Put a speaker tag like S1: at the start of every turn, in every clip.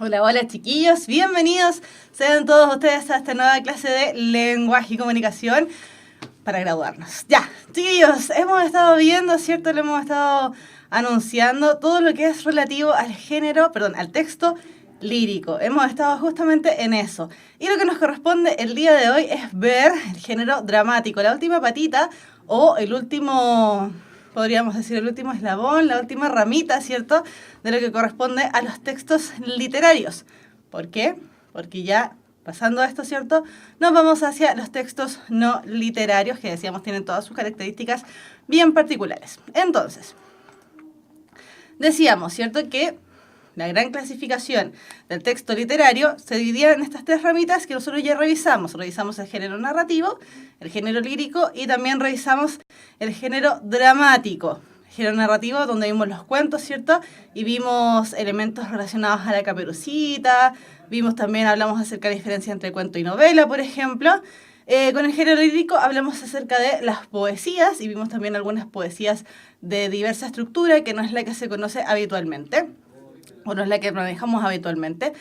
S1: Hola, hola chiquillos, bienvenidos sean todos ustedes a esta nueva clase de lenguaje y comunicación para graduarnos. Ya, chiquillos, hemos estado viendo, ¿cierto? Lo hemos estado anunciando todo lo que es relativo al género, perdón, al texto lírico. Hemos estado justamente en eso. Y lo que nos corresponde el día de hoy es ver el género dramático, la última patita o el último, podríamos decir, el último eslabón, la última ramita, ¿cierto?, de lo que corresponde a los textos literarios. ¿Por qué? Porque ya pasando a esto, ¿cierto?, nos vamos hacia los textos no literarios, que decíamos tienen todas sus características bien particulares. Entonces, decíamos, ¿cierto?, que la gran clasificación del texto literario se dividía en estas tres ramitas que nosotros ya revisamos. Revisamos el género narrativo, el género lírico y también revisamos el género dramático. El género narrativo, donde vimos los cuentos, ¿cierto? Y vimos elementos relacionados a la Caperucita, vimos también, hablamos acerca de la diferencia entre cuento y novela, por ejemplo. Con el género lírico hablamos acerca de las poesías y vimos también algunas poesías de diversa estructura que no es la que se conoce habitualmente, o no es la que manejamos habitualmente.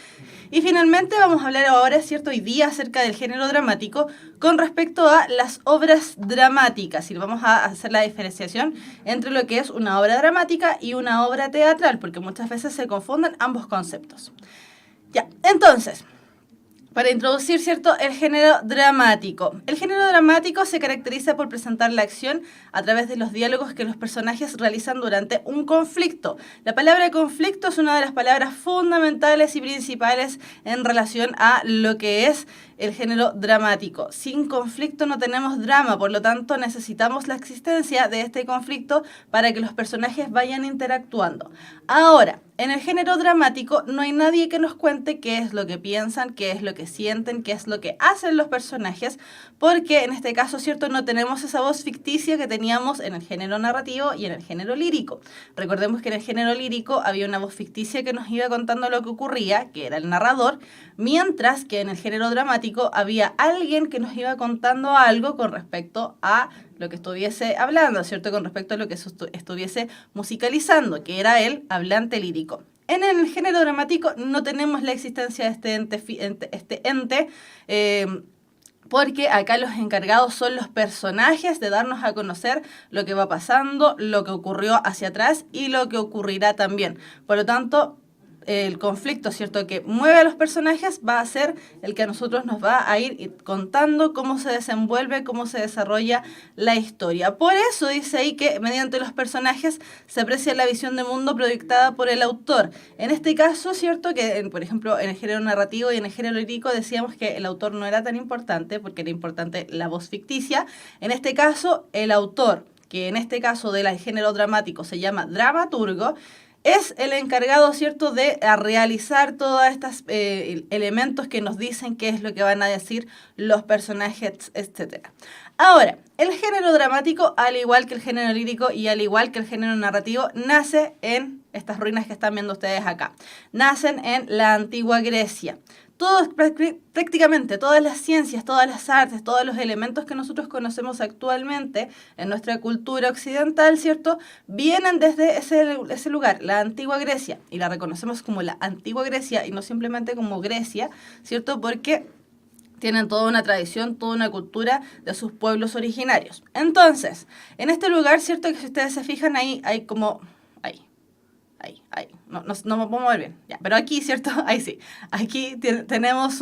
S1: Y finalmente vamos a hablar ahora, ¿cierto?, hoy día acerca del género dramático con respecto a las obras dramáticas. Y vamos a hacer la diferenciación entre lo que es una obra dramática y una obra teatral, porque muchas veces se confunden ambos conceptos. Ya, entonces, para introducir, ¿cierto?, el género dramático. El género dramático se caracteriza por presentar la acción a través de los diálogos que los personajes realizan durante un conflicto. La palabra conflicto es una de las palabras fundamentales y principales en relación a lo que es el género dramático. Sin conflicto no tenemos drama, por lo tanto necesitamos la existencia de este conflicto para que los personajes vayan interactuando. Ahora, en el género dramático no hay nadie que nos cuente qué es lo que piensan, qué es lo que sienten, qué es lo que hacen los personajes, porque en este caso, ¿cierto?, no tenemos esa voz ficticia que teníamos en el género narrativo y en el género lírico. Recordemos que en el género lírico había una voz ficticia que nos iba contando lo que ocurría, que era el narrador, mientras que en el género dramático había alguien que nos iba contando algo con respecto a lo que estuviese hablando, ¿cierto?, con respecto a lo que estuviese musicalizando, que era el hablante lírico. En el género dramático no tenemos la existencia de este ente porque acá los encargados son los personajes de darnos a conocer lo que va pasando, lo que ocurrió hacia atrás y lo que ocurrirá también. Por lo tanto, el conflicto, ¿cierto?, que mueve a los personajes va a ser el que a nosotros nos va a ir contando cómo se desenvuelve, cómo se desarrolla la historia. Por eso dice ahí que mediante los personajes se aprecia la visión de mundo proyectada por el autor. En este caso, ¿cierto?, que por ejemplo en el género narrativo y en el género lírico decíamos que el autor no era tan importante porque era importante la voz ficticia. En este caso, el autor, que en este caso del género dramático se llama dramaturgo, es el encargado, ¿cierto?, de realizar todos estos elementos que nos dicen qué es lo que van a decir los personajes, etc. Ahora, el género dramático, al igual que el género lírico y al igual que el género narrativo, nace en estas ruinas que están viendo ustedes acá. Nacen en la antigua Grecia. Prácticamente todas las ciencias, todas las artes, todos los elementos que nosotros conocemos actualmente en nuestra cultura occidental, ¿cierto?, vienen desde ese lugar, la antigua Grecia, y la reconocemos como la antigua Grecia y no simplemente como Grecia, ¿cierto?, porque tienen toda una tradición, toda una cultura de sus pueblos originarios. Entonces, en este lugar, ¿cierto?, que si ustedes se fijan ahí, hay como... Ahí. No me puedo mover bien. Ya, pero aquí, ¿cierto? Ahí sí. Aquí tenemos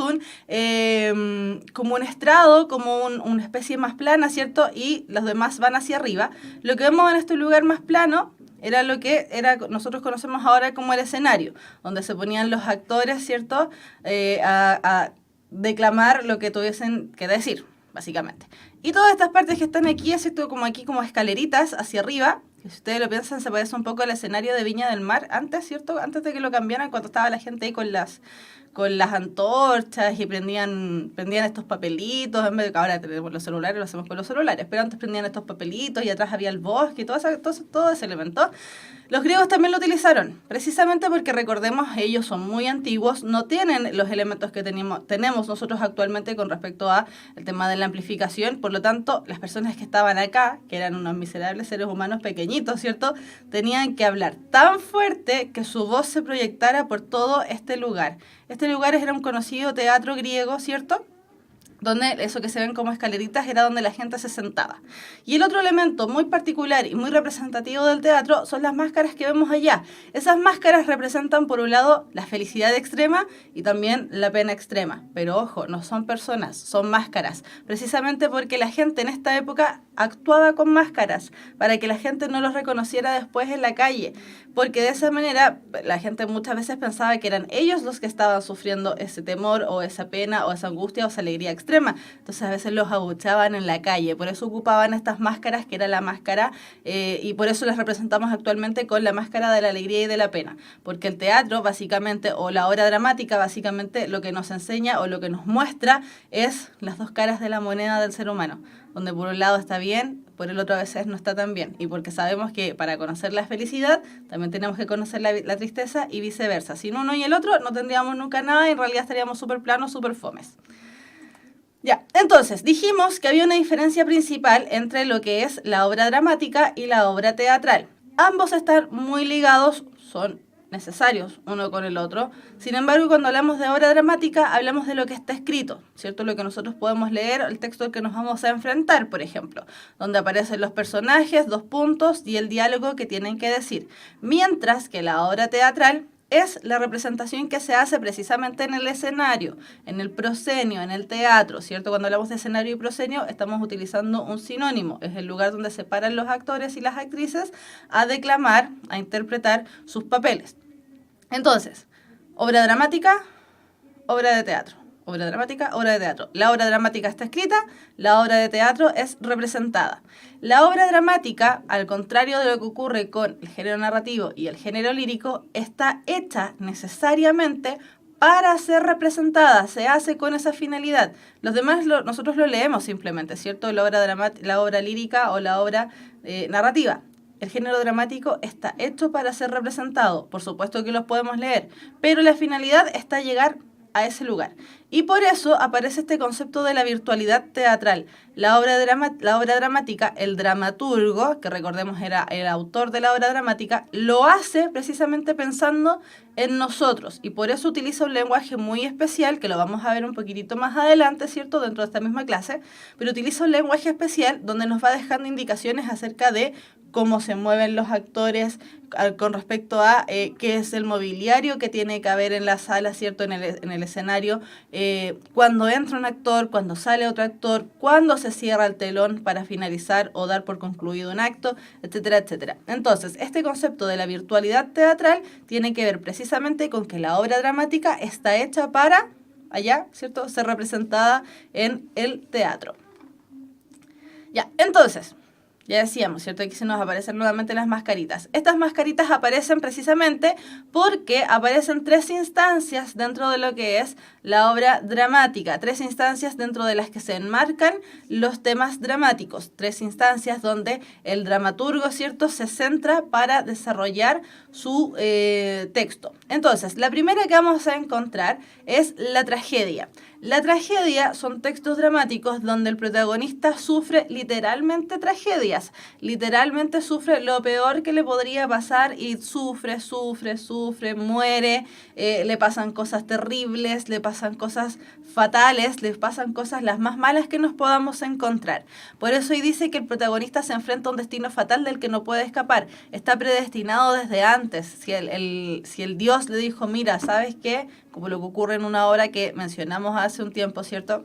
S1: como un estrado, como una especie más plana, ¿cierto? Y los demás van hacia arriba. Lo que vemos en este lugar más plano era lo que nosotros conocemos ahora como el escenario, donde se ponían los actores, ¿cierto?, a declamar lo que tuviesen que decir, básicamente. Y todas estas partes que están aquí, ¿cierto?, como aquí como escaleritas hacia arriba, que si ustedes lo piensan se parece un poco al escenario de Viña del Mar antes, ¿cierto?, antes de que lo cambiaran, cuando estaba la gente ahí con con las antorchas y prendían estos papelitos, en vez de que ahora tenemos los celulares, lo hacemos con los celulares, pero antes prendían estos papelitos y atrás había el bosque y todo ese elemento. Los griegos también lo utilizaron, precisamente porque recordemos, ellos son muy antiguos, no tienen los elementos que tenemos nosotros actualmente con respecto a el tema de la amplificación, por lo tanto, las personas que estaban acá, que eran unos miserables seres humanos pequeñitos, ¿cierto?, tenían que hablar tan fuerte que su voz se proyectara por todo este lugar. Este lugar era un conocido teatro griego, ¿cierto?, donde eso que se ven como escaleritas era donde la gente se sentaba. Y el otro elemento muy particular y muy representativo del teatro son las máscaras que vemos allá. Esas máscaras representan, por un lado, la felicidad extrema y también la pena extrema. Pero ojo, no son personas, son máscaras. Precisamente porque la gente en esta época actuaba con máscaras, para que la gente no los reconociera después en la calle. Porque de esa manera la gente muchas veces pensaba que eran ellos los que estaban sufriendo ese temor o esa pena o esa angustia o esa alegría extrema. Entonces a veces los abucheaban en la calle, por eso ocupaban estas máscaras, que era la máscara, y por eso las representamos actualmente con la máscara de la alegría y de la pena, porque el teatro básicamente, o la obra dramática básicamente, lo que nos enseña o lo que nos muestra es las dos caras de la moneda del ser humano, donde por un lado está bien, por el otro a veces no está tan bien, y porque sabemos que para conocer la felicidad también tenemos que conocer la tristeza y viceversa. Sin uno y el otro no tendríamos nunca nada y en realidad estaríamos súper planos, súper fomes. Ya, entonces, dijimos que había una diferencia principal entre lo que es la obra dramática y la obra teatral. Ambos están muy ligados, son necesarios uno con el otro. Sin embargo, cuando hablamos de obra dramática, hablamos de lo que está escrito, ¿cierto? Lo que nosotros podemos leer, el texto al que nos vamos a enfrentar, por ejemplo, donde aparecen los personajes, 2 puntos y el diálogo que tienen que decir. Mientras que la obra teatral es la representación que se hace precisamente en el escenario, en el proscenio, en el teatro, ¿cierto? Cuando hablamos de escenario y proscenio estamos utilizando un sinónimo, es el lugar donde se paran los actores y las actrices a declamar, a interpretar sus papeles. Entonces, obra dramática, obra de teatro. Obra dramática, obra de teatro. La obra dramática está escrita, la obra de teatro es representada. La obra dramática, al contrario de lo que ocurre con el género narrativo y el género lírico, está hecha necesariamente para ser representada, se hace con esa finalidad. Los demás nosotros lo leemos simplemente, ¿cierto? La obra lírica o la obra narrativa. El género dramático está hecho para ser representado, por supuesto que los podemos leer, pero la finalidad está llegar a ese lugar. Y por eso aparece este concepto de la virtualidad teatral. La obra dramática, el dramaturgo, que recordemos era el autor de la obra dramática, lo hace precisamente pensando en nosotros. Y por eso utiliza un lenguaje muy especial, que lo vamos a ver un poquitito más adelante, ¿cierto?, dentro de esta misma clase, pero utiliza un lenguaje especial donde nos va dejando indicaciones acerca de cómo se mueven los actores con respecto a qué es el mobiliario que tiene que haber en la sala, ¿cierto?, en el escenario, cuando entra un actor, cuando sale otro actor, cuando se cierra el telón para finalizar o dar por concluido un acto, etcétera, etcétera. Entonces, este concepto de la virtualidad teatral tiene que ver precisamente con que la obra dramática está hecha para, allá, ¿cierto?, ser representada en el teatro. Ya, entonces, ya decíamos, ¿cierto? Aquí se nos aparecen nuevamente las mascaritas. Estas mascaritas aparecen precisamente porque aparecen 3 instancias dentro de lo que es la obra dramática. 3 instancias dentro de las que se enmarcan los temas dramáticos. 3 instancias donde el dramaturgo, ¿cierto?, se centra para desarrollar su texto. Entonces, la primera que vamos a encontrar es la tragedia. La tragedia son textos dramáticos donde el protagonista sufre literalmente tragedias, literalmente sufre lo peor que le podría pasar y sufre, muere, le pasan cosas terribles, le pasan cosas fatales, le pasan cosas las más malas que nos podamos encontrar. Por eso hoy dice que el protagonista se enfrenta a un destino fatal del que no puede escapar, está predestinado desde antes. Si el Dios le dijo, mira, ¿sabes qué?, como lo que ocurre en una obra que mencionamos hace un tiempo, ¿cierto?,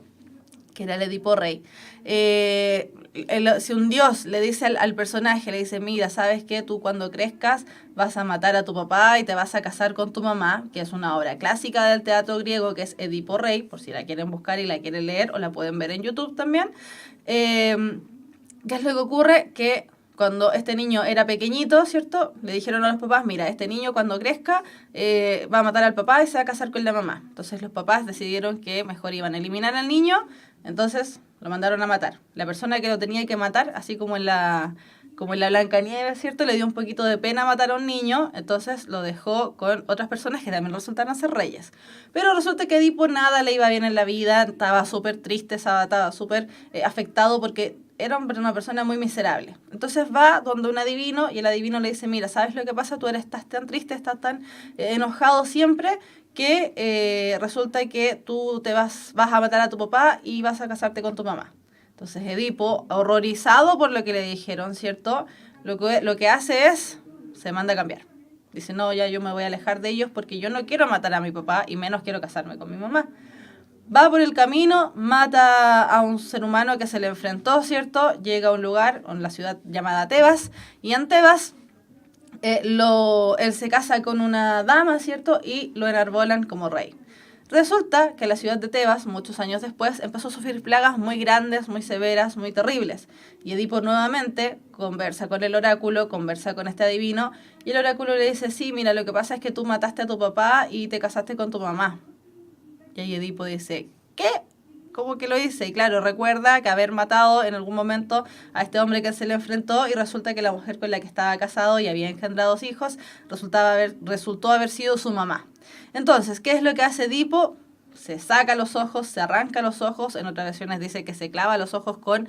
S1: que era el Edipo Rey. Si un Dios le dice al personaje, le dice, mira, ¿sabes qué?, tú cuando crezcas vas a matar a tu papá y te vas a casar con tu mamá, que es una obra clásica del teatro griego, que es Edipo Rey, por si la quieren buscar y la quieren leer, o la pueden ver en YouTube también. ¿Qué es lo que ocurre? Que cuando este niño era pequeñito, ¿cierto? Le dijeron a los papás, mira, este niño cuando crezca va a matar al papá y se va a casar con la mamá. Entonces los papás decidieron que mejor iban a eliminar al niño, entonces lo mandaron a matar. La persona que lo tenía que matar, así como en la Blancanieves, ¿cierto? Le dio un poquito de pena matar a un niño, entonces lo dejó con otras personas que también resultaron ser reyes. Pero resulta que a Edipo nada le iba bien en la vida, estaba súper triste, estaba súper afectado porque era una persona muy miserable. Entonces va donde un adivino y el adivino le dice, mira, ¿sabes lo que pasa? Tú estás tan triste, estás tan enojado siempre que resulta que tú vas a matar a tu papá y vas a casarte con tu mamá. Entonces Edipo, horrorizado por lo que le dijeron, ¿cierto? Lo que hace es, se manda a cambiar. Dice, no, ya yo me voy a alejar de ellos porque yo no quiero matar a mi papá y menos quiero casarme con mi mamá. Va por el camino, mata a un ser humano que se le enfrentó, ¿cierto? Llega a un lugar, en la ciudad llamada Tebas, y en Tebas él se casa con una dama, ¿cierto? Y lo enarbolan como rey. Resulta que la ciudad de Tebas, muchos años después, empezó a sufrir plagas muy grandes, muy severas, muy terribles. Y Edipo nuevamente conversa con el oráculo, conversa con este adivino, y el oráculo le dice, sí, mira, lo que pasa es que tú mataste a tu papá y te casaste con tu mamá. Y ahí Edipo dice, ¿qué? ¿Cómo que lo hice? Y claro, recuerda que haber matado en algún momento a este hombre que se le enfrentó y resulta que la mujer con la que estaba casado y había engendrado hijos resultó haber sido su mamá. Entonces, ¿qué es lo que hace Edipo? Se saca los ojos, se arranca los ojos, en otras versiones dice que se clava los ojos con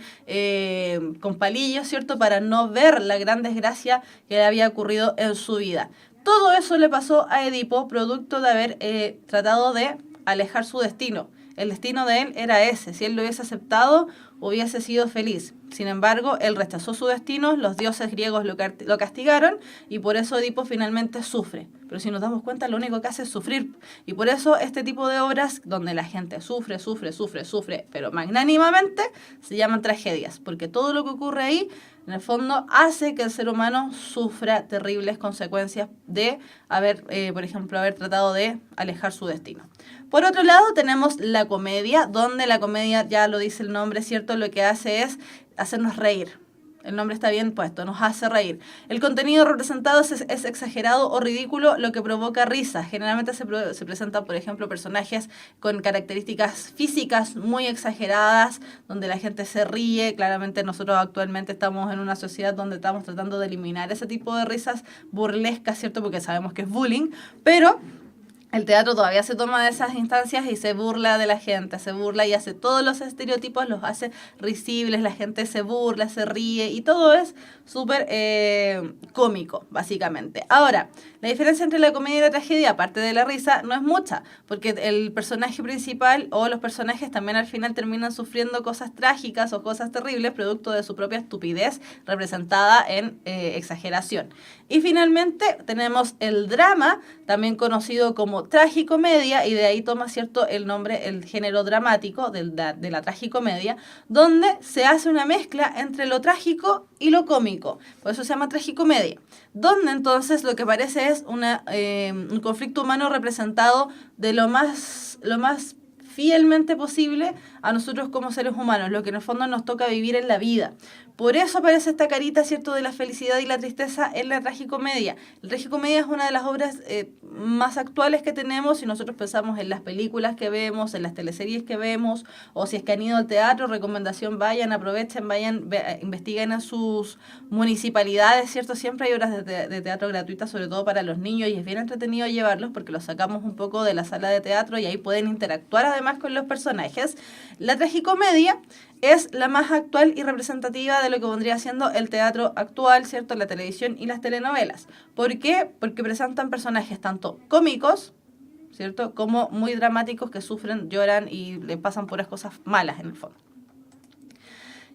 S1: palillos, ¿cierto? Para no ver la gran desgracia que le había ocurrido en su vida. Todo eso le pasó a Edipo producto de haber tratado de alejar su destino. El destino de él era ese. Si él lo hubiese aceptado, hubiese sido feliz. Sin embargo, él rechazó su destino, los dioses griegos lo castigaron y por eso Edipo finalmente sufre. Pero si nos damos cuenta, lo único que hace es sufrir. Y por eso este tipo de obras donde la gente sufre, pero magnánimamente, se llaman tragedias. Porque todo lo que ocurre ahí, en el fondo, hace que el ser humano sufra terribles consecuencias de por ejemplo, haber tratado de alejar su destino. Por otro lado, tenemos la comedia, donde la comedia, ya lo dice el nombre, ¿cierto? Lo que hace es hacernos reír. El nombre está bien puesto, nos hace reír. El contenido representado es exagerado o ridículo, lo que provoca risa. Generalmente se presentan, por ejemplo, personajes con características físicas muy exageradas, donde la gente se ríe. Claramente nosotros actualmente estamos en una sociedad donde estamos tratando de eliminar ese tipo de risas burlescas, ¿cierto? Porque sabemos que es bullying, pero el teatro todavía se toma de esas instancias y se burla de la gente, se burla y hace todos los estereotipos, los hace risibles, la gente se burla, se ríe y todo es súper cómico, básicamente. Ahora, la diferencia entre la comedia y la tragedia, aparte de la risa, no es mucha, porque el personaje principal o los personajes también al final terminan sufriendo cosas trágicas o cosas terribles producto de su propia estupidez representada en exageración. Y finalmente tenemos el drama, también conocido como tragicomedia, y de ahí toma, ¿cierto?, el nombre, el género dramático de la tragicomedia, donde se hace una mezcla entre lo trágico y lo cómico. Por eso se llama tragicomedia. Donde entonces lo que parece es un conflicto humano representado de lo más fielmente posible a nosotros como seres humanos, lo que en el fondo nos toca vivir en la vida. Por eso aparece esta carita, ¿cierto?, de la felicidad y la tristeza en la tragicomedia. La tragicomedia es una de las obras más actuales que tenemos. Si nosotros pensamos en las películas que vemos, en las teleseries que vemos, o si es que han ido al teatro, recomendación, vayan, aprovechen, investiguen en sus municipalidades, ¿cierto? Siempre hay obras de teatro gratuitas, sobre todo para los niños, y es bien entretenido llevarlos porque los sacamos un poco de la sala de teatro y ahí pueden interactuar además con los personajes. La tragicomedia es la más actual y representativa de lo que vendría siendo el teatro actual, ¿cierto? La televisión y las telenovelas. ¿Por qué? Porque presentan personajes tanto cómicos, ¿cierto?, como muy dramáticos que sufren, lloran y le pasan puras cosas malas en el fondo.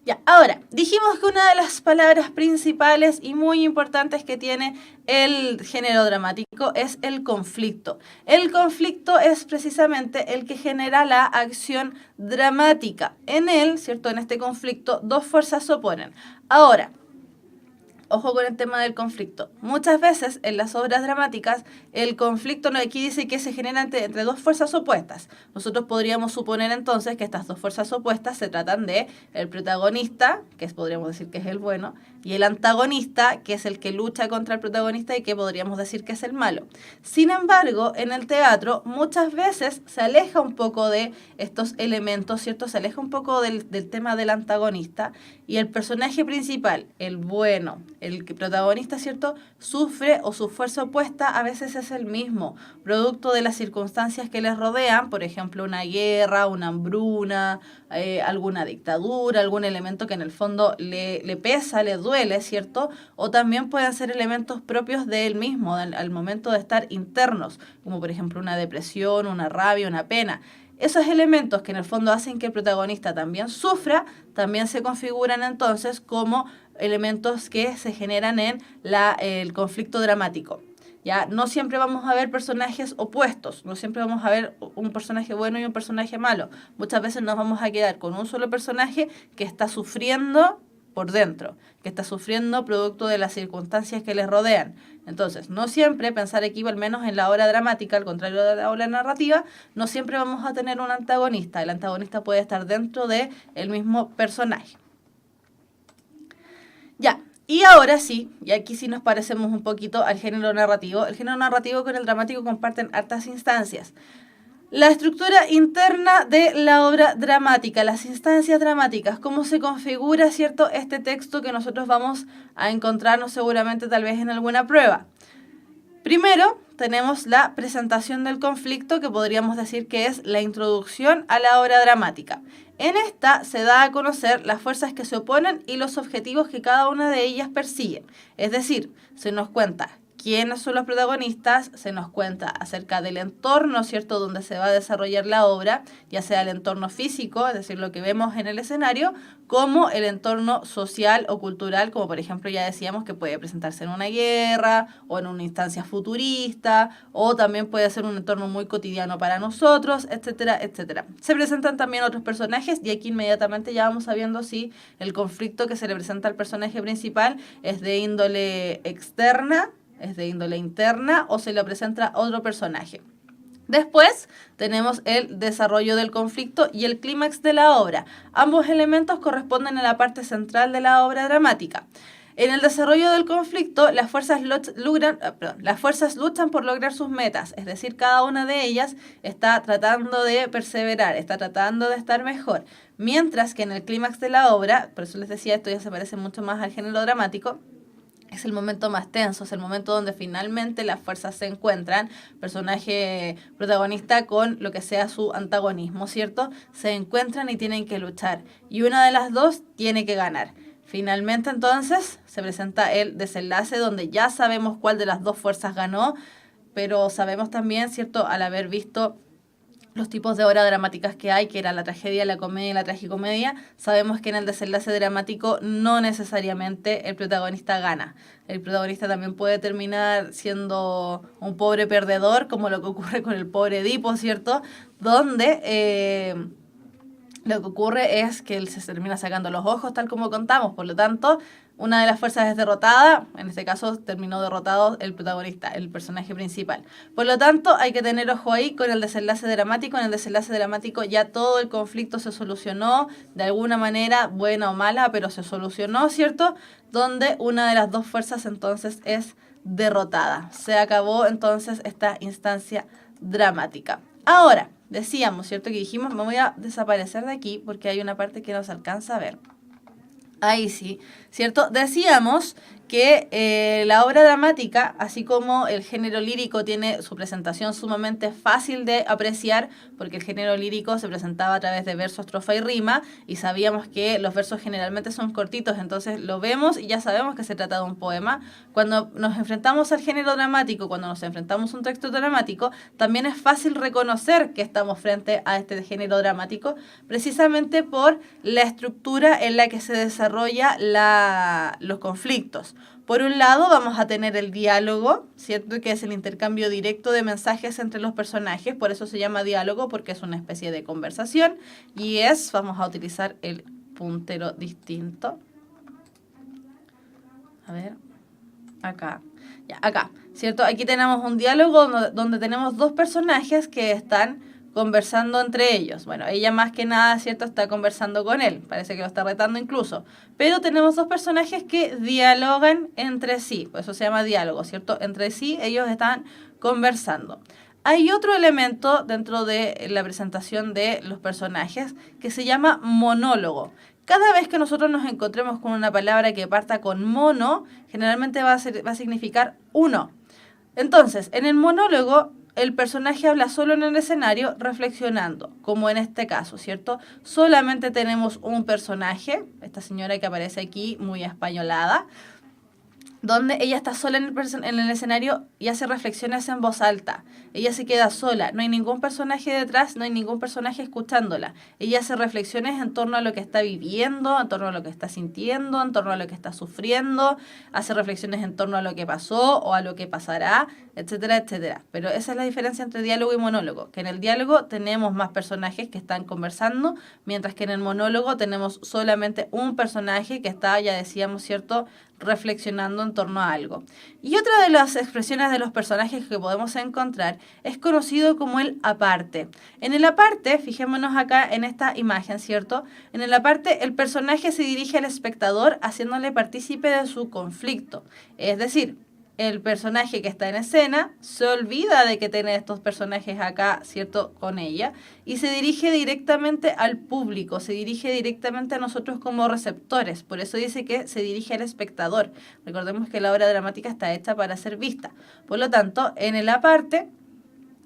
S1: Ya, ahora, dijimos que una de las palabras principales y muy importantes que tiene el género dramático es el conflicto. El conflicto es precisamente el que genera la acción dramática. En él, ¿cierto?, en este conflicto, dos fuerzas se oponen. Ahora, Ojo con el tema del conflicto. Muchas veces en las obras dramáticas el conflicto, no, aquí dice que se genera entre dos fuerzas opuestas. Nosotros podríamos suponer entonces que estas dos fuerzas opuestas se tratan de el protagonista, podríamos decir que es el bueno, y el antagonista, que es el que lucha contra el protagonista y que podríamos decir que es el malo. Sin embargo, en el teatro muchas veces se aleja un poco de estos elementos, ¿cierto? Se aleja un poco del tema del antagonista y el personaje principal, el bueno, el protagonista, ¿cierto?, sufre o su fuerza opuesta a veces es el mismo, producto de las circunstancias que les rodean, por ejemplo, una guerra, una hambruna, alguna dictadura, algún elemento que en el fondo le pesa, le duele, ¿cierto? O también pueden ser elementos propios de él mismo, al momento de estar internos, como por ejemplo una depresión, una rabia, una pena. Esos elementos que en el fondo hacen que el protagonista también sufra, también se configuran entonces como elementos que se generan en el conflicto dramático. ¿Ya? No siempre vamos a ver personajes opuestos, no siempre vamos a ver un personaje bueno y un personaje malo. Muchas veces nos vamos a quedar con un solo personaje que está sufriendo por dentro, que está sufriendo producto de las circunstancias que les rodean. Entonces, no siempre, pensar aquí, al menos en la obra dramática, al contrario de la obra narrativa, no siempre vamos a tener un antagonista. El antagonista puede estar dentro del mismo personaje. Ya, y ahora sí, y aquí sí nos parecemos un poquito al género narrativo. El género narrativo con el dramático comparten hartas instancias. La estructura interna de la obra dramática, las instancias dramáticas, cómo se configura, ¿cierto?, este texto que nosotros vamos a encontrarnos seguramente tal vez en alguna prueba. Primero, tenemos la presentación del conflicto, que podríamos decir que es la introducción a la obra dramática. En esta se da a conocer las fuerzas que se oponen y los objetivos que cada una de ellas persigue. Es decir, se nos cuenta quiénes son los protagonistas, se nos cuenta acerca del entorno, ¿cierto?, donde se va a desarrollar la obra, ya sea el entorno físico, es decir, lo que vemos en el escenario, como el entorno social o cultural, como por ejemplo ya decíamos que puede presentarse en una guerra o en una instancia futurista, o también puede ser un entorno muy cotidiano para nosotros, etcétera, etcétera. Se presentan también otros personajes y aquí inmediatamente ya vamos sabiendo si el conflicto que se le presenta al personaje principal es de índole externa, es de índole interna o se le presenta otro personaje. Después tenemos el desarrollo del conflicto y el clímax de la obra. Ambos elementos corresponden a la parte central de la obra dramática. En el desarrollo del conflicto, las fuerzas luchan por lograr sus metas, es decir, cada una de ellas está tratando de perseverar, está tratando de estar mejor. Mientras que en el clímax de la obra, por eso les decía, esto ya se parece mucho más al género dramático, es el momento más tenso, es el momento donde finalmente las fuerzas se encuentran, personaje protagonista con lo que sea su antagonismo, ¿cierto? Se encuentran y tienen que luchar, y una de las dos tiene que ganar. Finalmente entonces se presenta el desenlace donde ya sabemos cuál de las dos fuerzas ganó, pero sabemos también, ¿cierto?, al haber visto los tipos de obras dramáticas que hay, que era la tragedia, la comedia y la tragicomedia, sabemos que en el desenlace dramático no necesariamente el protagonista gana. El protagonista también puede terminar siendo un pobre perdedor, como lo que ocurre con el pobre Edipo, ¿cierto? Donde lo que ocurre es que él se termina sacando los ojos, tal como contamos. Por lo tanto, una de las fuerzas es derrotada. En este caso terminó derrotado el protagonista, el personaje principal. Por lo tanto, hay que tener ojo ahí con el desenlace dramático. En el desenlace dramático ya todo el conflicto se solucionó de alguna manera, buena o mala, pero se solucionó, ¿cierto? Donde una de las dos fuerzas entonces es derrotada. Se acabó entonces esta instancia dramática. Ahora, decíamos, ¿cierto? Que dijimos, me voy a desaparecer de aquí porque hay una parte que no se alcanza a ver. Ahí sí, ¿cierto? Decíamos que la obra dramática, así como el género lírico, tiene su presentación sumamente fácil de apreciar, porque el género lírico se presentaba a través de verso, estrofa y rima, y sabíamos que los versos generalmente son cortitos, entonces lo vemos y ya sabemos que se trata de un poema. Cuando nos enfrentamos al género dramático, cuando nos enfrentamos a un texto dramático, también es fácil reconocer que estamos frente a este género dramático, precisamente por la estructura en la que se desarrolla los conflictos. Por un lado vamos a tener el diálogo, ¿cierto?, que es el intercambio directo de mensajes entre los personajes, por eso se llama diálogo, porque es una especie de conversación, y vamos a utilizar el puntero distinto. A ver, acá. Ya, acá, ¿cierto? Aquí tenemos un diálogo donde tenemos dos personajes que están conversando entre ellos. Bueno, ella más que nada, ¿cierto? Está conversando con él. Parece que lo está retando incluso. Pero tenemos dos personajes que dialogan entre sí. Por eso se llama diálogo, ¿cierto? Entre sí ellos están conversando. Hay otro elemento dentro de la presentación de los personajes que se llama monólogo. Cada vez que nosotros nos encontremos con una palabra que parta con mono, generalmente va a significar uno. Entonces, en el monólogo, el personaje habla solo en el escenario reflexionando, como en este caso, ¿cierto? Solamente tenemos un personaje, esta señora que aparece aquí muy españolada, donde ella está sola en el escenario y hace reflexiones en voz alta. Ella se queda sola, no hay ningún personaje detrás, no hay ningún personaje escuchándola. Ella hace reflexiones en torno a lo que está viviendo, en torno a lo que está sintiendo, en torno a lo que está sufriendo, hace reflexiones en torno a lo que pasó o a lo que pasará, etcétera, etcétera. Pero esa es la diferencia entre diálogo y monólogo, que en el diálogo tenemos más personajes que están conversando, mientras que en el monólogo tenemos solamente un personaje que está, ya decíamos, ¿cierto?, reflexionando en torno a algo. Y otra de las expresiones de los personajes que podemos encontrar es conocido como el aparte. En el aparte, fijémonos acá en esta imagen, ¿cierto? En el aparte, el personaje se dirige al espectador haciéndole partícipe de su conflicto. Es decir, el personaje que está en escena se olvida de que tiene estos personajes acá, ¿cierto?, con ella, y se dirige directamente al público, se dirige directamente a nosotros como receptores. Por eso dice que se dirige al espectador. Recordemos que la obra dramática está hecha para ser vista. Por lo tanto, en el aparte,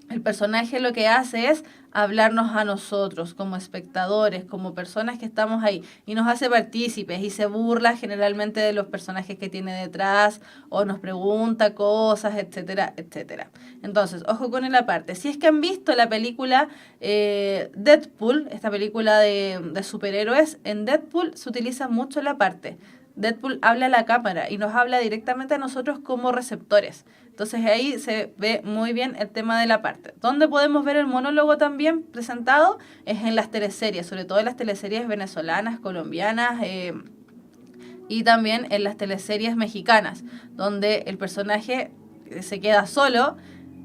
S1: el personaje lo que hace es hablarnos a nosotros como espectadores, como personas que estamos ahí, y nos hace partícipes y se burla generalmente de los personajes que tiene detrás o nos pregunta cosas, etcétera, etcétera. Entonces, ojo con el aparte. Si es que han visto la película Deadpool, esta película de superhéroes, en Deadpool se utiliza mucho el aparte. Deadpool habla a la cámara y nos habla directamente a nosotros como receptores. Entonces ahí se ve muy bien el tema de la parte. ¿Dónde podemos ver el monólogo también presentado? Es en las teleseries, sobre todo en las teleseries venezolanas, colombianas y también en las teleseries mexicanas, donde el personaje se queda solo,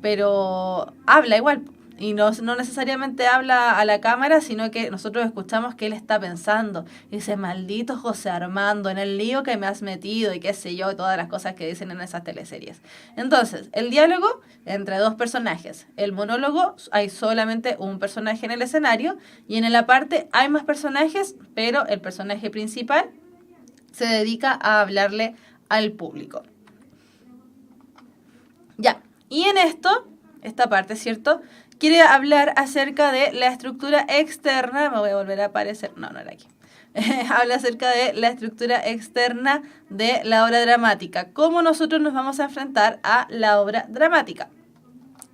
S1: pero habla igual. Y no necesariamente habla a la cámara, sino que nosotros escuchamos que él está pensando. Y dice, maldito José Armando, en el lío que me has metido y qué sé yo, todas las cosas que dicen en esas teleseries. Entonces, el diálogo entre dos personajes. El monólogo, hay solamente un personaje en el escenario. Y en el aparte hay más personajes, pero el personaje principal se dedica a hablarle al público. Ya, y en esta parte, ¿cierto?, quiere hablar acerca de la estructura externa. Me voy a volver a aparecer. No era aquí. Habla acerca de la estructura externa de la obra dramática. Cómo nosotros nos vamos a enfrentar a la obra dramática.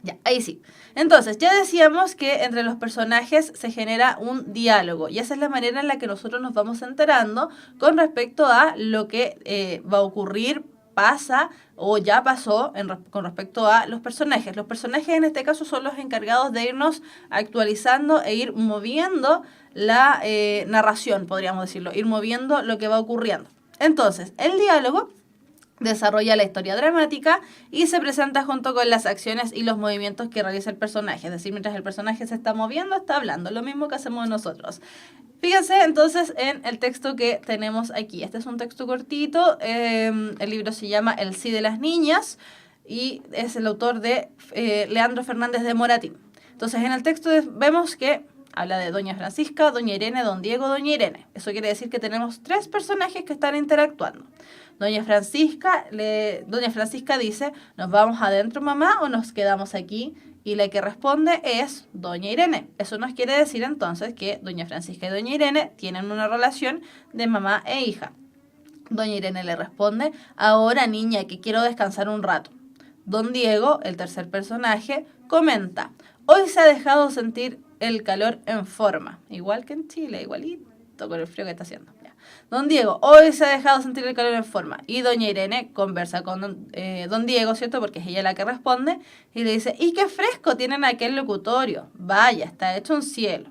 S1: Ya, ahí sí. Entonces, ya decíamos que entre los personajes se genera un diálogo. Y esa es la manera en la que nosotros nos vamos enterando con respecto a lo que va a ocurrir, pasa o ya pasó con respecto a los personajes. Los personajes en este caso son los encargados de irnos actualizando e ir moviendo la narración, podríamos decirlo, ir moviendo lo que va ocurriendo. Entonces, el diálogo desarrolla la historia dramática y se presenta junto con las acciones y los movimientos que realiza el personaje. Es decir, mientras el personaje se está moviendo, está hablando, lo mismo que hacemos nosotros. Fíjense entonces en el texto que tenemos aquí. Este es un texto cortito, el libro se llama El sí de las niñas y es el autor de Leandro Fernández de Moratín. Entonces en el texto vemos que habla de Doña Francisca, Doña Irene, Don Diego, Doña Irene. Eso quiere decir que tenemos 3 personajes que están interactuando. Doña Francisca dice, ¿nos vamos adentro, mamá, o nos quedamos aquí? Y la que responde es Doña Irene. Eso nos quiere decir entonces que Doña Francisca y Doña Irene tienen una relación de mamá e hija. Doña Irene le responde, ahora niña, que quiero descansar un rato. Don Diego, el tercer personaje, comenta, hoy se ha dejado sentir el calor en forma, igual que en Chile, igualito con el frío que está haciendo. Ya. Don Diego, hoy se ha dejado sentir el calor en forma. Y Doña Irene conversa con don Diego, ¿cierto? Porque es ella la que responde. Y le dice, ¿y qué fresco tienen aquel locutorio? Vaya, está hecho un cielo.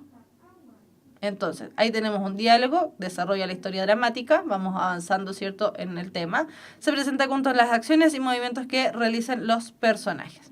S1: Entonces, ahí tenemos un diálogo, desarrolla la historia dramática, vamos avanzando, ¿cierto?, en el tema. Se presenta con todas las acciones y movimientos que realizan los personajes.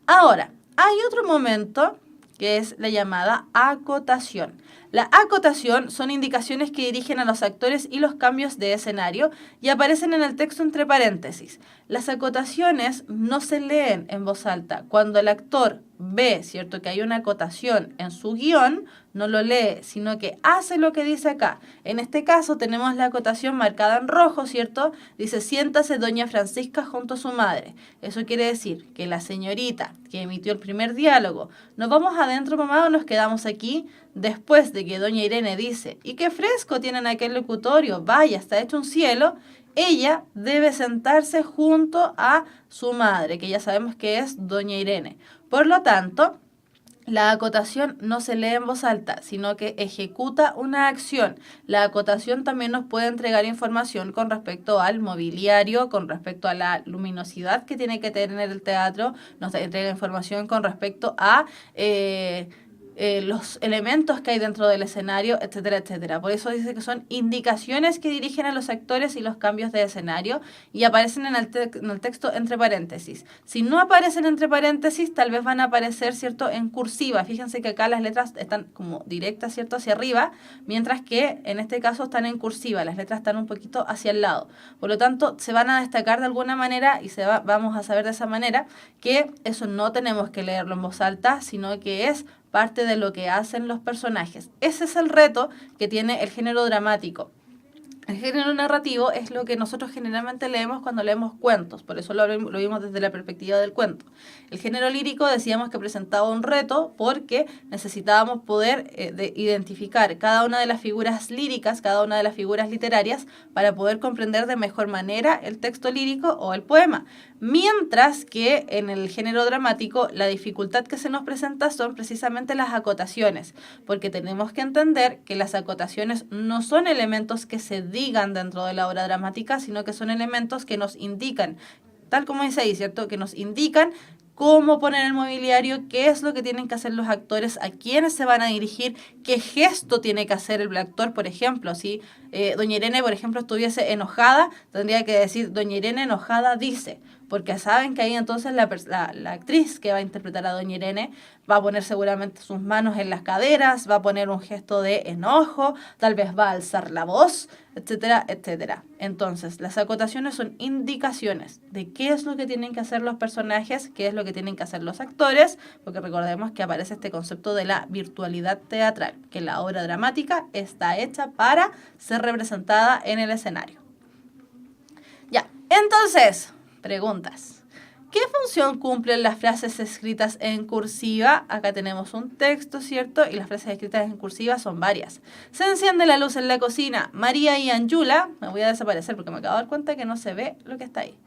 S1: Ahora, hay otro momento que es la llamada acotación. La acotación son indicaciones que dirigen a los actores y los cambios de escenario y aparecen en el texto entre paréntesis. Las acotaciones no se leen en voz alta. Cuando el actor ve, ¿cierto?, que hay una acotación en su guión, no lo lee, sino que hace lo que dice acá. En este caso tenemos la acotación marcada en rojo, ¿cierto? Dice, siéntase doña Francisca junto a su madre. Eso quiere decir que la señorita que emitió el primer diálogo, ¿nos vamos adentro, mamá, o nos quedamos aquí? Después de que doña Irene dice, ¿y qué fresco tienen aquel locutorio? Vaya, está hecho un cielo. Ella debe sentarse junto a su madre, que ya sabemos que es doña Irene. Por lo tanto, la acotación no se lee en voz alta, sino que ejecuta una acción. La acotación también nos puede entregar información con respecto al mobiliario, con respecto a la luminosidad que tiene que tener el teatro, nos entrega información con respecto a los elementos que hay dentro del escenario, etcétera, etcétera. Por eso dice que son indicaciones que dirigen a los actores y los cambios de escenario y aparecen en el texto entre paréntesis. Si no aparecen entre paréntesis, tal vez van a aparecer, ¿cierto?, en cursiva. Fíjense que acá las letras están como directas, ¿cierto?, hacia arriba, mientras que en este caso están en cursiva. Las letras están un poquito hacia el lado. Por lo tanto, se van a destacar de alguna manera y vamos a saber de esa manera que eso no tenemos que leerlo en voz alta, sino que es parte de lo que hacen los personajes. Ese es el reto que tiene el género dramático. El género narrativo es lo que nosotros generalmente leemos cuando leemos cuentos, por eso lo vimos desde la perspectiva del cuento. El género lírico decíamos que presentaba un reto porque necesitábamos poder identificar cada una de las figuras líricas, cada una de las figuras literarias, para poder comprender de mejor manera el texto lírico o el poema. Mientras que en el género dramático la dificultad que se nos presenta son precisamente las acotaciones, porque tenemos que entender que las acotaciones no son elementos que se digan dentro de la obra dramática, sino que son elementos que nos indican, tal como dice ahí, ¿cierto?, que nos indican cómo poner el mobiliario, qué es lo que tienen que hacer los actores, a quiénes se van a dirigir, qué gesto tiene que hacer el actor, por ejemplo. Si doña Irene, por ejemplo, estuviese enojada, tendría que decir, doña Irene enojada dice, porque saben que ahí entonces la actriz que va a interpretar a doña Irene va a poner seguramente sus manos en las caderas, va a poner un gesto de enojo, tal vez va a alzar la voz, etcétera, etcétera. Entonces, las acotaciones son indicaciones de qué es lo que tienen que hacer los personajes, qué es lo que tienen que hacer los actores, porque recordemos que aparece este concepto de la virtualidad teatral, que la obra dramática está hecha para ser representada en el escenario. Ya, entonces, preguntas. ¿Qué función cumplen las frases escritas en cursiva? Acá tenemos un texto, ¿cierto? Y las frases escritas en cursiva son varias. Se enciende la luz en la cocina. María y Anjula. Me voy a desaparecer porque me acabo de dar cuenta que no se ve lo que está ahí.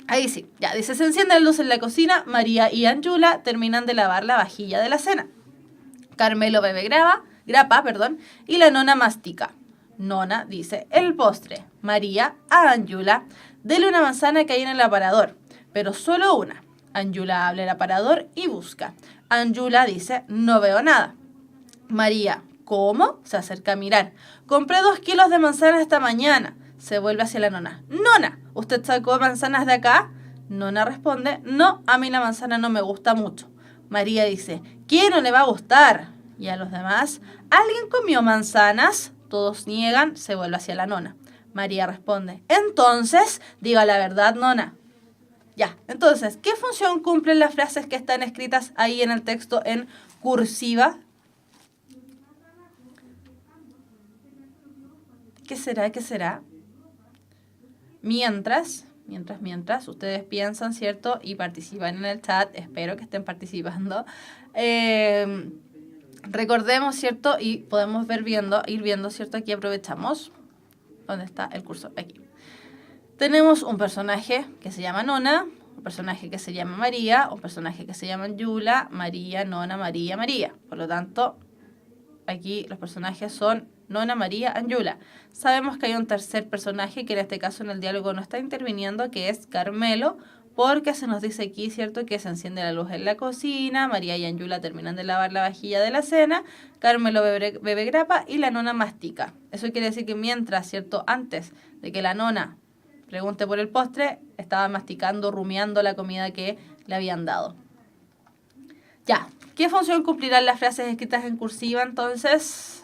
S1: Ahí sí. Ya, dice, se enciende la luz en la cocina. María y Anjula terminan de lavar la vajilla de la cena. Carmelo bebe grapa, y la nona mastica. Nona dice, el postre. María a Anjula, dele una manzana que hay en el aparador, pero solo una. Anjula abre el aparador y busca. Anjula dice, no veo nada. María, ¿cómo? Se acerca a mirar. Compré 2 kilos de manzanas esta mañana. Se vuelve hacia la nona. Nona, ¿usted sacó manzanas de acá? Nona responde, no, a mí la manzana no me gusta mucho. María dice, ¿quién no le va a gustar? Y a los demás, ¿alguien comió manzanas? Todos niegan, se vuelve hacia la nona. María responde, entonces, diga la verdad, nona. Ya, entonces, ¿qué función cumplen las frases que están escritas ahí en el texto en cursiva? ¿Qué será? ¿Qué será? Mientras, ustedes piensan, ¿cierto? Y participan en el chat, espero que estén participando. Recordemos, ¿cierto? Y podemos ir viendo, ¿cierto? Aquí aprovechamos. ¿Dónde está el cursor? Aquí. Tenemos un personaje que se llama Nona, un personaje que se llama María, un personaje que se llama Anjula, María, Nona, María, María. Por lo tanto, aquí los personajes son Nona, María, Anjula. Sabemos que hay un tercer personaje que en este caso en el diálogo no está interviniendo, que es Carmelo, porque se nos dice aquí, ¿cierto?, que se enciende la luz en la cocina, María y Anjula terminan de lavar la vajilla de la cena, Carmelo bebe grapa y la nona mastica. Eso quiere decir que mientras, ¿cierto?, antes de que la nona pregunte por el postre, estaba masticando, rumiando la comida que le habían dado. Ya, ¿qué función cumplirán las frases escritas en cursiva entonces?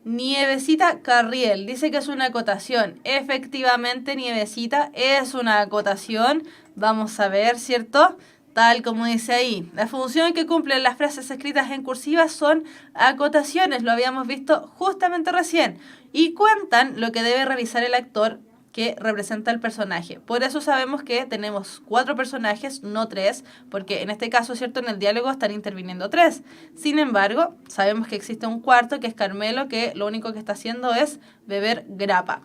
S1: Nievecita Carriel dice que es una acotación. Efectivamente, Nievecita es una acotación. Vamos a ver, ¿cierto? Tal como dice ahí. La función que cumplen las frases escritas en cursiva son acotaciones. Lo habíamos visto justamente recién. Y cuentan lo que debe realizar el actor que representa el personaje. Por eso sabemos que tenemos 4 personajes, no 3, porque en este caso, ¿cierto?, en el diálogo están interviniendo 3. Sin embargo, sabemos que existe un cuarto, que es Carmelo, que lo único que está haciendo es beber grapa.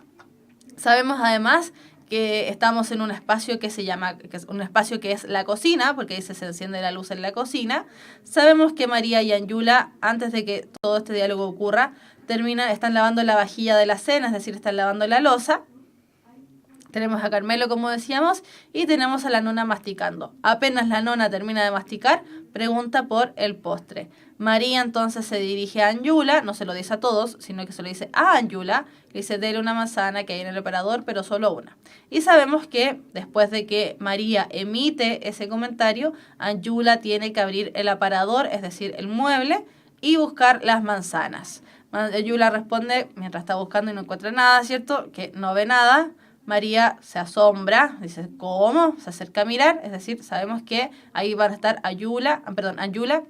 S1: Sabemos además que estamos en un espacio que se llama, que es un espacio que es la cocina, porque dice se enciende la luz en la cocina. Sabemos que María y Anjula, antes de que todo este diálogo ocurra, están lavando la vajilla de la cena, es decir, están lavando la loza. Tenemos a Carmelo, como decíamos, y tenemos a la nona masticando. Apenas la nona termina de masticar, pregunta por el postre. María entonces se dirige a Anjula, no se lo dice a todos, sino que se lo dice a Anjula, le dice, dele una manzana que hay en el aparador, pero solo una. Y sabemos que después de que María emite ese comentario, Anjula tiene que abrir el aparador, es decir, el mueble, y buscar las manzanas. Anjula responde, mientras está buscando y no encuentra nada, ¿cierto?, que no ve nada. María se asombra, dice, ¿cómo? Se acerca a mirar, es decir, sabemos que ahí van a estar Anjula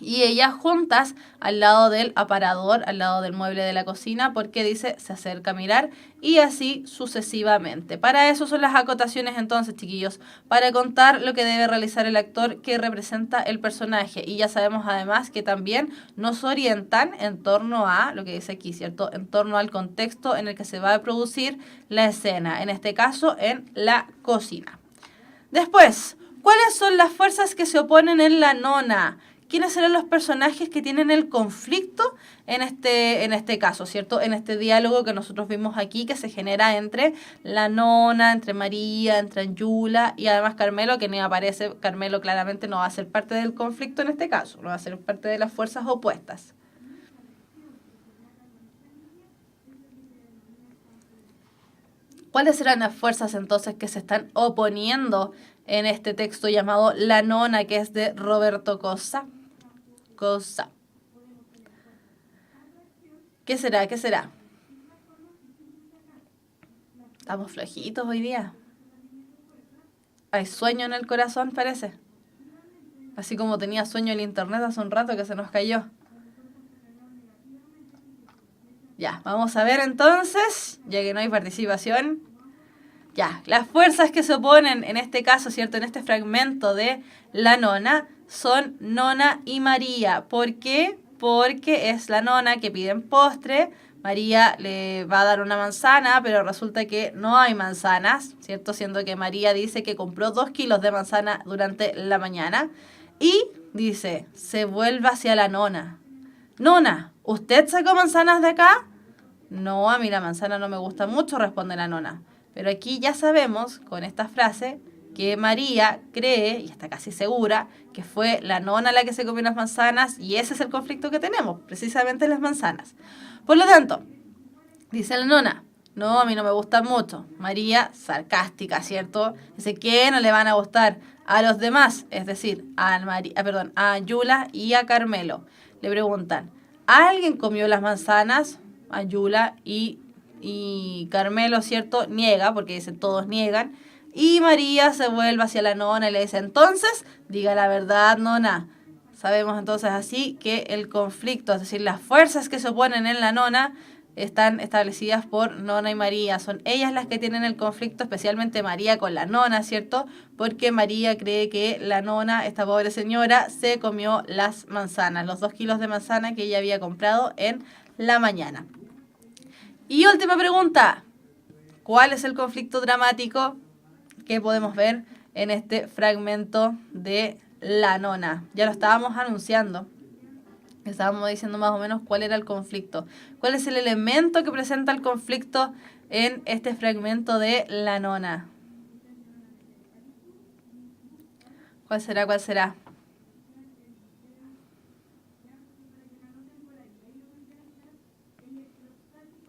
S1: y ella juntas al lado del aparador, al lado del mueble de la cocina, porque dice, se acerca a mirar, y así sucesivamente. Para eso son las acotaciones entonces, chiquillos, para contar lo que debe realizar el actor que representa el personaje. Y ya sabemos además que también nos orientan en torno a, lo que dice aquí, ¿cierto?, en torno al contexto en el que se va a producir la escena, en este caso en la cocina. Después, ¿cuáles son las fuerzas que se oponen en la nona? ¿Quiénes serán los personajes que tienen el conflicto en este caso, ¿cierto? En este diálogo que nosotros vimos aquí, que se genera entre la nona, entre María, entre Anjula y además Carmelo, que ni aparece. Carmelo claramente no va a ser parte del conflicto en este caso, no va a ser parte de las fuerzas opuestas. ¿Cuáles serán las fuerzas entonces que se están oponiendo en este texto llamado La Nona, que es de Roberto Cossa? ¿Qué será? ¿Qué será? Estamos flojitos hoy día. Hay sueño en el corazón, parece. Así como tenía sueño el internet hace un rato que se nos cayó. Ya, vamos a ver entonces, ya que no hay participación. Ya, las fuerzas que se oponen en este caso, ¿cierto?, en este fragmento de la nona, son Nona y María. ¿Por qué? Porque es la nona que pide postre. María le va a dar una manzana, pero resulta que no hay manzanas, ¿cierto? Siendo que María dice que compró 2 kilos de manzana durante la mañana. Y dice, se vuelve hacia la nona. Nona, ¿usted sacó manzanas de acá? No, a mí la manzana no me gusta mucho, responde la nona. Pero aquí ya sabemos, con esta frase, que María cree, y está casi segura, que fue la nona la que se comió las manzanas, y ese es el conflicto que tenemos, precisamente las manzanas. Por lo tanto, dice la nona, no, a mí no me gustan mucho. María, sarcástica, ¿cierto? Dice que no le van a gustar a los demás, es decir, a Anjula y a Carmelo. Le preguntan, ¿alguien comió las manzanas? Anjula y Carmelo, ¿cierto?, niega, porque dicen todos niegan. Y María se vuelve hacia la nona y le dice, entonces, diga la verdad, nona. Sabemos entonces así que el conflicto, es decir, las fuerzas que se oponen en la nona, están establecidas por Nona y María. Son ellas las que tienen el conflicto, especialmente María con la nona, ¿cierto? Porque María cree que la nona, esta pobre señora, se comió las manzanas, los 2 kilos de manzana que ella había comprado en la mañana. Y última pregunta, ¿cuál es el conflicto dramático que podemos ver en este fragmento de la nona? Ya lo estábamos anunciando. Estábamos diciendo más o menos cuál era el conflicto. ¿Cuál es el elemento que presenta el conflicto en este fragmento de la nona? ¿Cuál será? ¿Cuál será?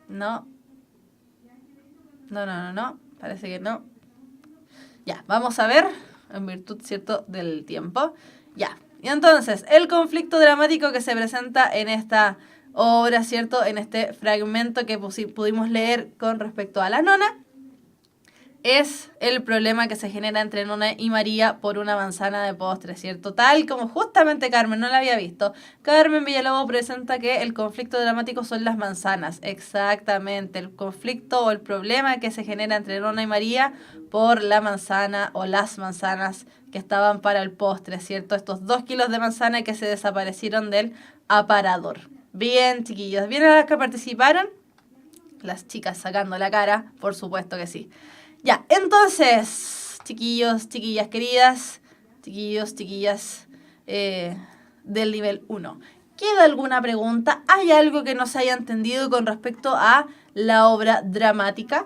S1: No. No. Parece que no. Ya, vamos a ver, en virtud, ¿cierto?, del tiempo. Ya. Y entonces, el conflicto dramático que se presenta en esta obra, ¿cierto?, en este fragmento que pudimos leer con respecto a la nona, es el problema que se genera entre Nona y María por una manzana de postre, ¿cierto? Tal como justamente Carmen no la había visto. Carmen Villalobos presenta que el conflicto dramático son las manzanas. Exactamente, el conflicto o el problema que se genera entre Nona y María por la manzana o las manzanas que estaban para el postre, ¿cierto? Estos 2 kilos de manzana que se desaparecieron del aparador. Bien, chiquillos, ¿bien a las que participaron? Las chicas sacando la cara, por supuesto que sí. Ya, entonces, chiquillos, chiquillas queridas, chiquillos, chiquillas del nivel 1. ¿Queda alguna pregunta? ¿Hay algo que no se haya entendido con respecto a la obra dramática?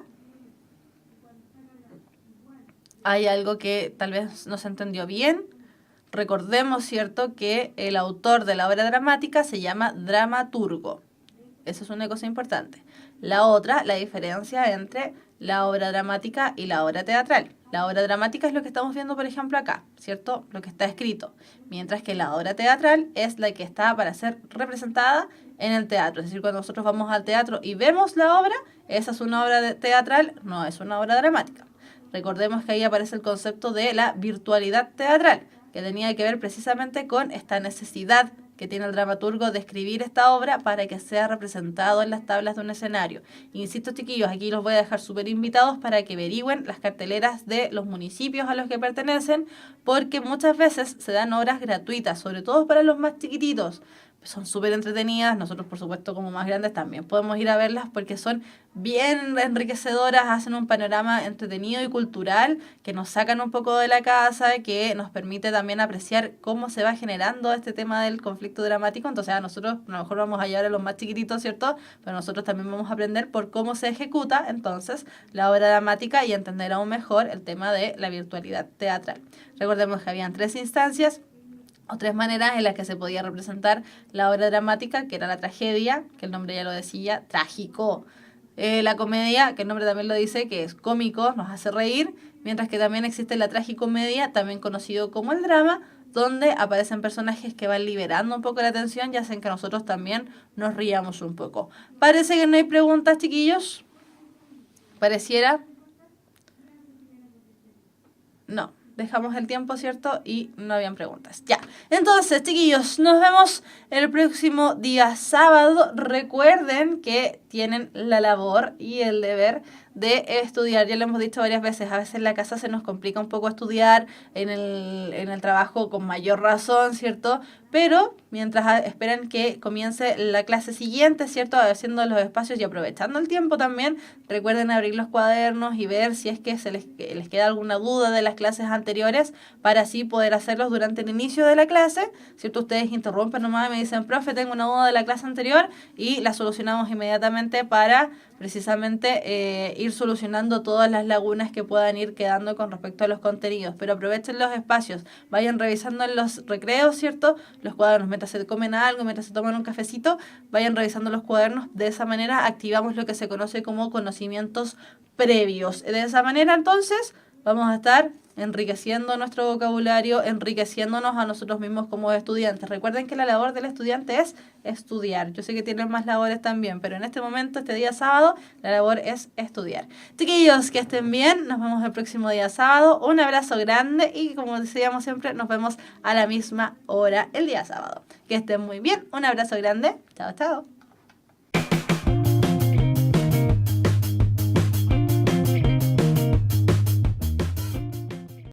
S1: ¿Hay algo que tal vez no se entendió bien? Recordemos, ¿cierto?, que el autor de la obra dramática se llama dramaturgo. Esa es una cosa importante. La otra, la diferencia entre la obra dramática y la obra teatral. La obra dramática es lo que estamos viendo, por ejemplo, acá, ¿cierto? Lo que está escrito. Mientras que la obra teatral es la que está para ser representada en el teatro. Es decir, cuando nosotros vamos al teatro y vemos la obra, esa es una obra teatral, no es una obra dramática. Recordemos que ahí aparece el concepto de la virtualidad teatral, que tenía que ver precisamente con esta necesidad que tiene el dramaturgo de escribir esta obra para que sea representado en las tablas de un escenario. Insisto, chiquillos, aquí los voy a dejar súper invitados para que averigüen las carteleras de los municipios a los que pertenecen, porque muchas veces se dan obras gratuitas, sobre todo para los más chiquititos. Son súper entretenidas, nosotros por supuesto como más grandes también podemos ir a verlas porque son bien enriquecedoras, hacen un panorama entretenido y cultural que nos sacan un poco de la casa, que nos permite también apreciar cómo se va generando este tema del conflicto dramático. Entonces a nosotros a lo mejor vamos a llevar a los más chiquititos, ¿cierto? Pero nosotros también vamos a aprender por cómo se ejecuta entonces la obra dramática y entender aún mejor el tema de la virtualidad teatral. Recordemos que habían 3 instancias o 3 maneras en las que se podía representar la obra dramática, que era la tragedia, que el nombre ya lo decía, trágico. La comedia, que el nombre también lo dice, que es cómico, nos hace reír, mientras que también existe la tragicomedia, también conocido como el drama, donde aparecen personajes que van liberando un poco la tensión y hacen que nosotros también nos riamos un poco. Parece que no hay preguntas, chiquillos. ¿Pareciera? No. Dejamos el tiempo, ¿cierto? Y no habían preguntas. Ya. Entonces, chiquillos, nos vemos el próximo día sábado. Recuerden que tienen la labor y el deber de estudiar. Ya lo hemos dicho varias veces, a veces en la casa se nos complica un poco estudiar, en el trabajo con mayor razón, ¿cierto? Pero mientras esperan que comience la clase siguiente, ¿cierto? Haciendo los espacios y aprovechando el tiempo también, recuerden abrir los cuadernos y ver si es que les queda alguna duda de las clases anteriores para así poder hacerlos durante el inicio de la clase, ¿cierto? Ustedes interrumpen nomás y me dicen, profe, tengo una duda de la clase anterior y la solucionamos inmediatamente para precisamente ir solucionando todas las lagunas que puedan ir quedando con respecto a los contenidos. Pero aprovechen los espacios, vayan revisando en los recreos, ¿cierto? Los cuadernos, mientras se comen algo, mientras se toman un cafecito, vayan revisando los cuadernos. De esa manera activamos lo que se conoce como conocimientos previos. De esa manera, entonces, vamos a estar enriqueciendo nuestro vocabulario, enriqueciéndonos a nosotros mismos como estudiantes. Recuerden que la labor del estudiante es estudiar. Yo sé que tienen más labores también, pero en este momento, este día sábado, la labor es estudiar. Chiquillos, que estén bien. Nos vemos el próximo día sábado. Un abrazo grande y, como decíamos siempre, nos vemos a la misma hora el día sábado. Que estén muy bien. Un abrazo grande. Chao, chao.